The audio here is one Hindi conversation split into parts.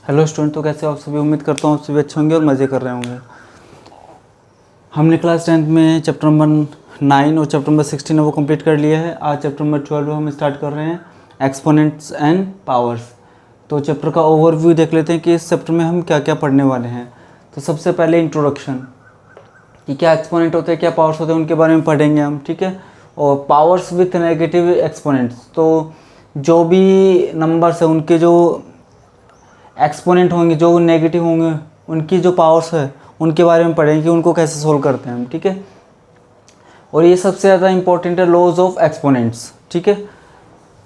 हेलो स्टूडेंट, तो कैसे हो आप सभी। उम्मीद करता हूँ आप सभी अच्छे होंगे और मज़े कर रहे होंगे। हमने क्लास 10th में चैप्टर नंबर 9 और चैप्टर नंबर 16 है वो कंप्लीट कर लिया है। आज चैप्टर नंबर 12 हम स्टार्ट कर रहे हैं, एक्सपोनेंट्स एंड पावर्स। तो चैप्टर का ओवरव्यू देख लेते हैं कि इस चैप्टर में हम क्या क्या पढ़ने वाले हैं। तो सबसे पहले इंट्रोडक्शन कि क्या एक्सपोनेंट होते हैं, क्या पावर्स होते हैं, उनके बारे में पढ़ेंगे हम, ठीक है। और पावर्स विथ नेगेटिव एक्सपोनेंट्स, तो जो भी नंबर्स हैं उनके जो एक्सपोनेंट होंगे, जो नेगेटिव होंगे, उनकी जो पावर्स है उनके बारे में पढ़ेंगे कि उनको कैसे सोल्व करते हैं हम, ठीक है। और ये सबसे ज़्यादा इंपॉर्टेंट है, लॉज ऑफ एक्सपोनेंट्स, ठीक है।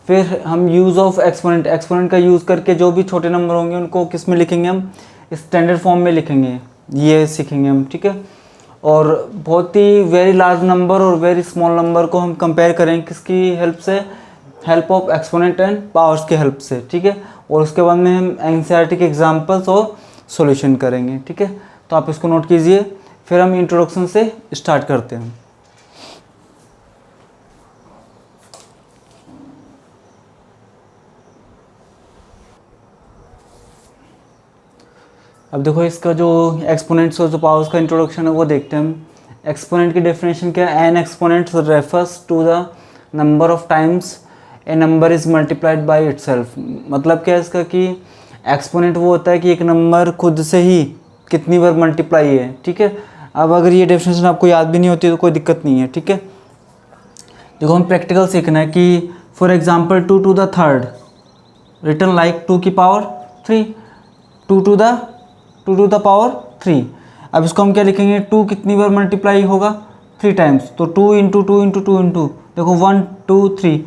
फिर हम यूज़ ऑफ एक्सपोनेंट, एक्सपोनेंट का यूज़ करके जो भी छोटे नंबर होंगे उनको किस में लिखेंगे हम, स्टैंडर्ड फॉर्म में लिखेंगे, ये सीखेंगे हम, ठीक है। और बहुत ही वेरी लार्ज नंबर और वेरी स्मॉल नंबर को हम कंपेयर करेंगे किसकी हेल्प से, help of exponent and powers के हेल्प से, ठीक है। और उसके बाद में हम एनसीईआरटी के एग्जांपल्स और सॉल्यूशन करेंगे, ठीक है। तो आप इसको नोट कीजिए। फिर हम इंट्रोडक्शन से स्टार्ट करते हैं। अब देखो, इसका जो एक्सपोनेंट्स और जो पावर्स का इंट्रोडक्शन है वो देखते हैं हम। एक्सपोनेंट की डेफिनेशन क्या है, an exponent refers to the number of times a number is multiplied by itself. मतलब क्या है इसका कि एक्सपोनेंट वो होता है कि एक नंबर खुद से ही कितनी बार मल्टीप्लाई है, ठीक है। अब अगर ये डेफिनेशन आपको याद भी नहीं होती तो कोई दिक्कत नहीं है, ठीक है। देखो, हम प्रैक्टिकल सीखना है कि for example 2 to the third return like 2 की पावर 3, 2 to the पावर 3। अब इसको हम क्या लिखेंगे, 2 कितनी बार मल्टीप्लाई होगा, 3 टाइम्स। तो 2 into two into two into, देखो 1 2 3,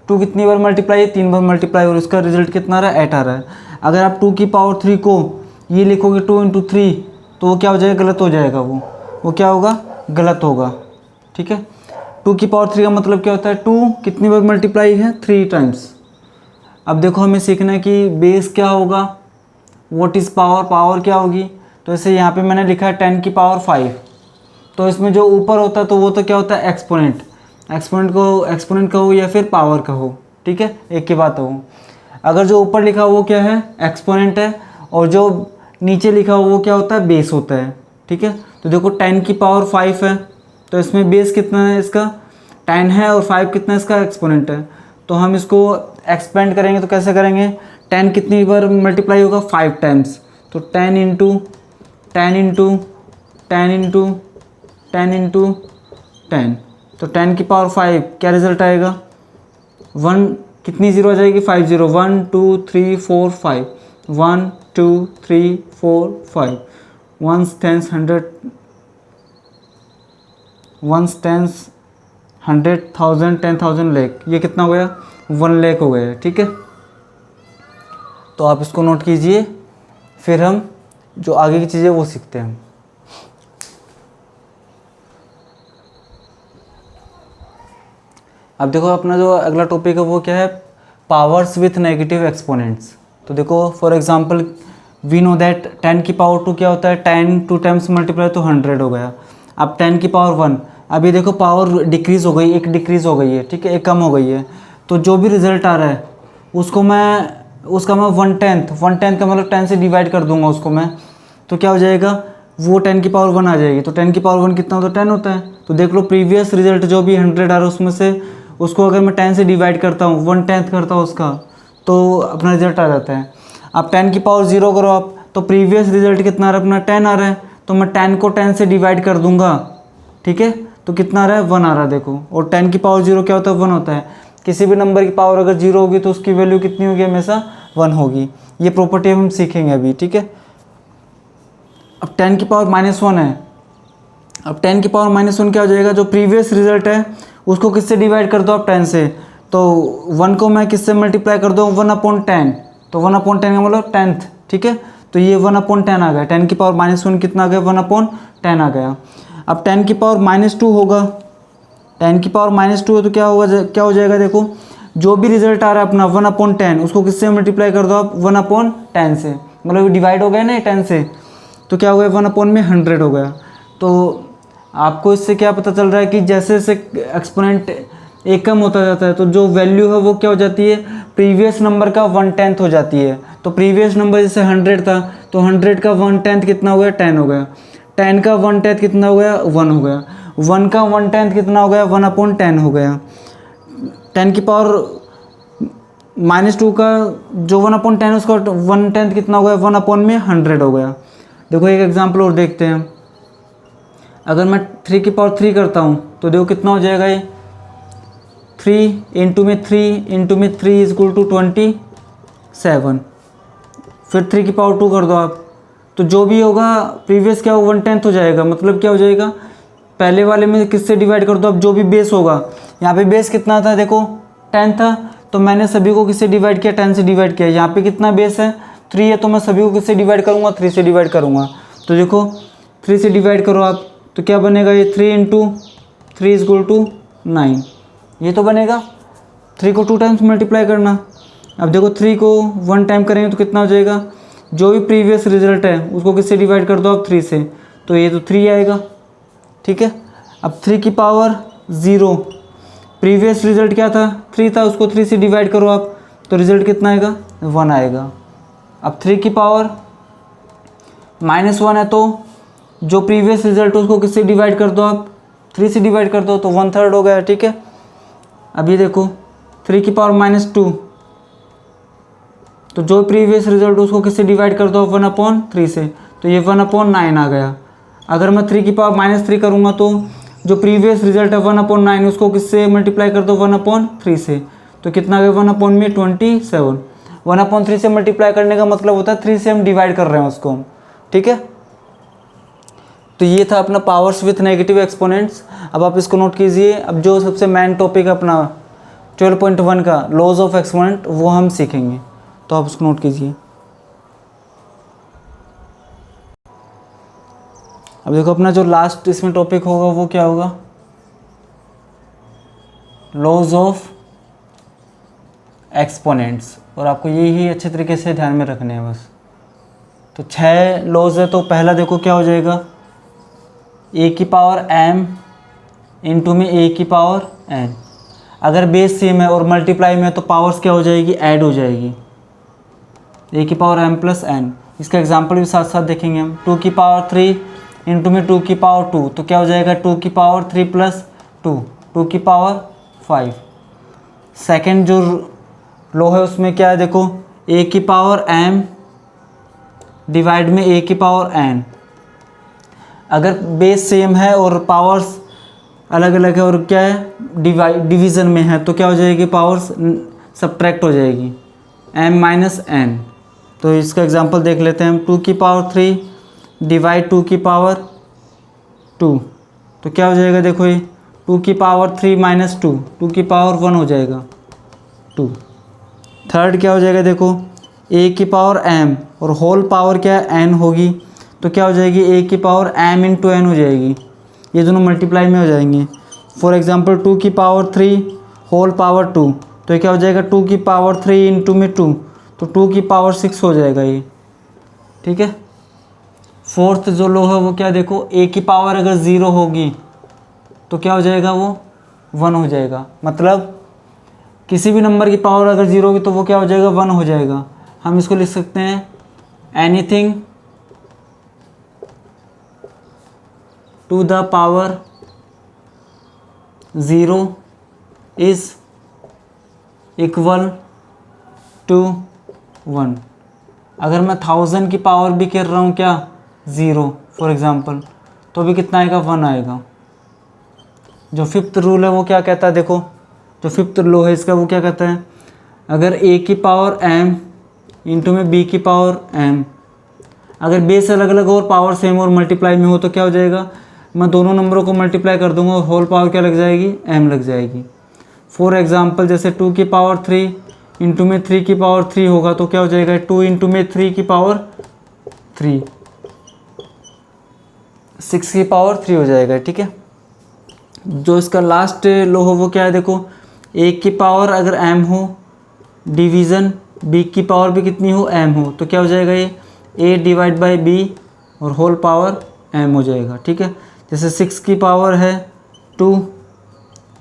2 कितनी बार मल्टीप्लाई है, 3 बार मल्टीप्लाई, और इसका रिजल्ट कितना आ रहा है, 8 आ रहा है। अगर आप 2 की पावर 3 को ये लिखोगे 2 इंटू 3, तो वो क्या हो जाएगा, गलत हो जाएगा। वो क्या होगा, गलत होगा, ठीक है। 2 की पावर 3 का मतलब क्या होता है, 2 कितनी बार मल्टीप्लाई है, 3 टाइम्स। अब देखो, हमें सीखना है कि बेस क्या होगा, व्हाट इज़ पावर, पावर क्या होगी। तो ऐसे यहाँ पे मैंने लिखा है 10 की पावर 5। तो इसमें जो ऊपर होता है तो वो तो क्या होता है, एक्सपोनेंट। एक्सपोनेंट कहो या फिर पावर कहो, ठीक है, एक की बात हो। अगर जो ऊपर लिखा हो वो क्या है, एक्सपोनेंट है, और जो नीचे लिखा हो वो क्या होता है, बेस होता है, ठीक है। तो देखो 10 की पावर 5 है, तो इसमें बेस कितना है, इसका 10 है, और 5 कितना है, इसका एक्सपोनेंट है। तो हम इसको एक्सपेंड करेंगे तो कैसे करेंगे, 10 कितनी बार मल्टीप्लाई होगा, 5 टाइम्स। तो 10 इंटू 10 इंटू 10 इंटू 10 इंटू 10, तो 10 की पावर 5 क्या रिजल्ट आएगा, 1 कितनी जीरो आ जाएगी, 5 0, 1 2 3 4 5, 1 2 3 4 5, 1 10 100, 1 10 100,000 10,000 लाख, ये कितना हो गया, 1 लाख हो गया, ठीक है। तो आप इसको नोट कीजिए। फिर हम जो आगे की चीज़ें वो सीखते हैं। अब देखो, अपना जो अगला टॉपिक है वो क्या है, पावर्स विथ नेगेटिव एक्सपोनेंट्स। तो देखो, for example we know that 10 की पावर 2 क्या होता है, 10 2 टाइम्स मल्टीप्लाई तो 100 हो गया। अब 10 की पावर 1, अब ये देखो पावर डिक्रीज़ हो गई, एक डिक्रीज़ हो गई है, ठीक है, एक कम हो गई है। तो जो भी रिजल्ट आ रहा है उसका मैं 1/10 का मतलब 10 से डिवाइड कर दूंगा उसको मैं, तो क्या हो जाएगा, वो 10 की पावर 1 आ जाएगी। तो 10 की पावर 1 कितना होता है, 10 होता है। तो देख लो, प्रीवियस रिजल्ट जो भी 100 आ रहा है उसमें से उसको अगर मैं 10 से डिवाइड करता हूँ, 1/10 करता हूँ उसका, तो अपना रिजल्ट आ जाता है। अब 10 की पावर 0 करो आप, तो प्रीवियस रिजल्ट कितना आ रहा है, अपना 10 आ रहा है। तो मैं 10 को 10 से डिवाइड कर दूंगा, ठीक है, तो कितना आ रहा है, 1 आ रहा है, देखो। और 10 की पावर 0 क्या होता है, 1 होता है। किसी भी नंबर की पावर अगर 0 होगी तो उसकी वैल्यू कितनी होगी, हमेशा 1 होगी। ये प्रॉपर्टी हम सीखेंगे अभी, ठीक है। अब 10 की पावर -1 है। अब 10 की पावर -1 क्या हो जाएगा, जो प्रीवियस रिजल्ट है उसको किससे डिवाइड कर दो आप, 10 से। तो 1 को मैं किससे मल्टीप्लाई कर दूँ, 1/10। तो 1/10 का मतलब 10th, ठीक है। तो ये 1/10 आ गया। 10 की पावर -1 कितना आ गया, 1/10 आ गया। अब 10 की पावर -2 होगा। 10 की पावर -2 है तो क्या होगा, क्या हो जाएगा, देखो जो भी रिजल्ट आ रहा है अपना 1/10 उसको किससे मल्टीप्लाई कर दो आप, 1/10 से, मतलब डिवाइड हो गया ना 10 से, तो क्या हो गया, 1/100 हो गया। तो आपको इससे क्या पता चल रहा है कि जैसे जैसे एक्सपोनेंट ए कम होता जाता है, तो जो वैल्यू है वो क्या हो जाती है, प्रीवियस नंबर का 1/10 हो जाती है। तो प्रीवियस नंबर जैसे 100 था, तो 100 का 1/10 कितना हो गया, 10 हो गया। 10 का 1/10 कितना हो गया, 1 हो गया। 1 का 1/10 कितना हो गया, 1/10 हो गया। 10 की पावर -2 का जो 1/10 उसका 1/10 कितना हो गया, 1/100 हो गया। देखो एक एग्जाम्पल और देखते हैं। अगर मैं 3 की पावर 3 करता हूँ तो देखो कितना हो जाएगा ये, 3 इंटू में 3 इज इक्वल टू 27। फिर 3 की पावर 2 कर दो आप, तो जो भी होगा प्रीवियस क्या होगा, 1/10 हो जाएगा। मतलब क्या हो जाएगा, पहले वाले में किससे डिवाइड कर दो, अब जो भी बेस होगा, यहाँ पे बेस कितना था, देखो 10 था, तो मैंने सभी को किससे डिवाइड किया, 10 से डिवाइड किया। यहाँ पे कितना बेस है, 3 है, तो मैं सभी को किससे डिवाइड करूँगा, 3 से डिवाइड करूँगा। तो देखो 3 से डिवाइड करो आप, तो क्या बनेगा ये, 3 इंटू 3 इज इक्वल टू 9, ये तो बनेगा। 3 को 2 टाइम्स मल्टीप्लाई करना। अब देखो 3 को 1 टाइम करेंगे तो कितना हो जाएगा, जो भी प्रीवियस रिजल्ट है उसको किससे डिवाइड कर दो आप, 3 से, तो ये तो 3 आएगा। ठीक है, अब 3 की पावर 0, प्रीवियस रिजल्ट क्या था, 3 था, उसको 3 से डिवाइड करो आप, तो रिजल्ट कितना आएगा, 1 आएगा। अब 3 की पावर -1 है, तो जो प्रीवियस रिजल्ट है उसको किससे डिवाइड कर दो आप, 3 से डिवाइड कर दो, तो 1/3 हो गया। ठीक है, अब ये देखो 3 की पावर -2, तो जो प्रीवियस रिजल्ट उसको किससे डिवाइड कर दो, 1/3 से, तो ये 1/9 आ गया। अगर मैं 3 की पावर -3 करूँगा तो जो प्रीवियस रिजल्ट है 1/9 उसको किससे मल्टीप्लाई कर दो, 1/3 से, तो कितना आ गया, 1/27। 1/3 से मल्टीप्लाई करने का मतलब होता है 3 से हम डिवाइड कर रहे हैं उसको। ठीक है, तो ये था अपना पावर्स विथ नेगेटिव एक्सपोनेंट्स। अब आप इसको नोट कीजिए। अब जो सबसे मेन टॉपिक अपना 12.1 का लॉज ऑफ एक्सपोनेंट, वो हम सीखेंगे, तो आप उसको नोट कीजिए। अब देखो अपना जो लास्ट इसमें टॉपिक होगा वो क्या होगा, लॉज ऑफ एक्सपोनेंट्स, और आपको यही अच्छे तरीके से ध्यान में रखने हैं बस। तो 6 लॉज है, तो पहला देखो क्या हो जाएगा, ए की पावर m इंटू में ए की पावर n। अगर बेस सेम है और मल्टीप्लाई में है तो पावर्स क्या हो जाएगी, ऐड हो जाएगी, ए की पावर m प्लस n। इसका एग्जांपल भी साथ साथ देखेंगे हम। 2 की पावर 3 इंटू में 2 की पावर 2, तो क्या हो जाएगा, 2 की पावर 3 प्लस 2, 2 की पावर 5। सेकेंड जो लो है उसमें क्या है, देखो ए की पावर m डिवाइड में ए की पावर n। अगर बेस सेम है और पावर्स अलग अलग है और क्या है, डिवीज़न में है, तो क्या हो जाएगी, पावर्स सब्ट्रैक्ट हो जाएगी, m माइनस n। तो इसका एग्जांपल देख लेते हैं हम। 2 की पावर 3 डिवाइड 2 की पावर 2, तो क्या हो जाएगा, देखो ये 2 की पावर 3 माइनस 2, 2 की पावर 1 हो जाएगा 2। थर्ड क्या हो जाएगा, देखो a की पावर m और होल पावर क्या है, n होगी, तो क्या हो जाएगी, a की पावर m इंटू n हो जाएगी। ये दोनों मल्टीप्लाई में हो जाएंगे। फॉर एग्जांपल 2 की पावर 3 होल पावर 2, तो क्या हो जाएगा, 2 की पावर 3 इंटू में 2, तो 2 की पावर 6 हो जाएगा ये। ठीक है, फोर्थ जो लो है वो क्या, देखो a की पावर अगर 0 होगी तो क्या हो जाएगा, वो 1 हो जाएगा। मतलब किसी भी नंबर की पावर अगर 0 होगी तो वो क्या हो जाएगा, 1 हो जाएगा। हम इसको लिख सकते हैं, anything to the power 0 is equal to 1। अगर मैं 1000 की पावर भी कर रहा हूँ क्या, 0 फॉर एग्जांपल, तो भी कितना आएगा, 1 आएगा। जो फिफ्थ रूल है वो क्या कहता है, देखो जो फिफ्थ लॉ है इसका वो क्या कहता है, अगर a की पावर m इंटू में b की पावर m, अगर बेस अलग अलग हो और पावर सेम और मल्टीप्लाई में हो तो क्या हो जाएगा, मैं दोनों नंबरों को मल्टीप्लाई कर दूंगा और होल पावर क्या लग जाएगी, m लग जाएगी। फॉर एग्जांपल जैसे 2 की पावर 3 इंटू में 3 की पावर 3 होगा तो क्या हो जाएगा, 2 इंटू में 3 की पावर 3, 6 की पावर 3 हो जाएगा। ठीक है, जो इसका लास्ट लो हो वो क्या है, देखो a की पावर अगर m हो, डिवीज़न b की पावर भी कितनी हो, m हो, तो क्या हो जाएगा, ये a डिवाइड बाई b और होल पावर m हो जाएगा। ठीक है, जैसे 6 की पावर है 2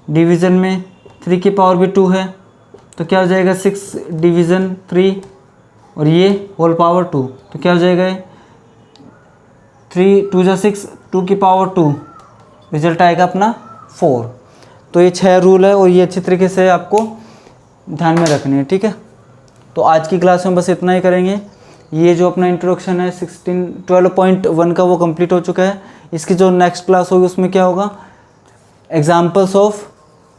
डिवीज़न में 3 की पावर भी 2 है, तो क्या हो जाएगा 6 डिवीज़न 3 और ये होल पावर 2, तो क्या हो जाएगा 3 2 जा 6, 2 की पावर 2, रिजल्ट आएगा अपना 4। तो ये 6 रूल है और ये अच्छी तरीके से आपको ध्यान में रखने हैं, ठीक है। तो आज की क्लास में बस इतना ही करेंगे। ये जो अपना इंट्रोडक्शन है 12.1 का वो कंप्लीट हो चुका है। इसकी जो नेक्स्ट क्लास होगी उसमें क्या होगा, एग्जाम्पल्स ऑफ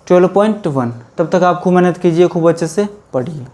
12.1। तब तक आप खूब मेहनत कीजिए, खूब अच्छे से पढ़िए।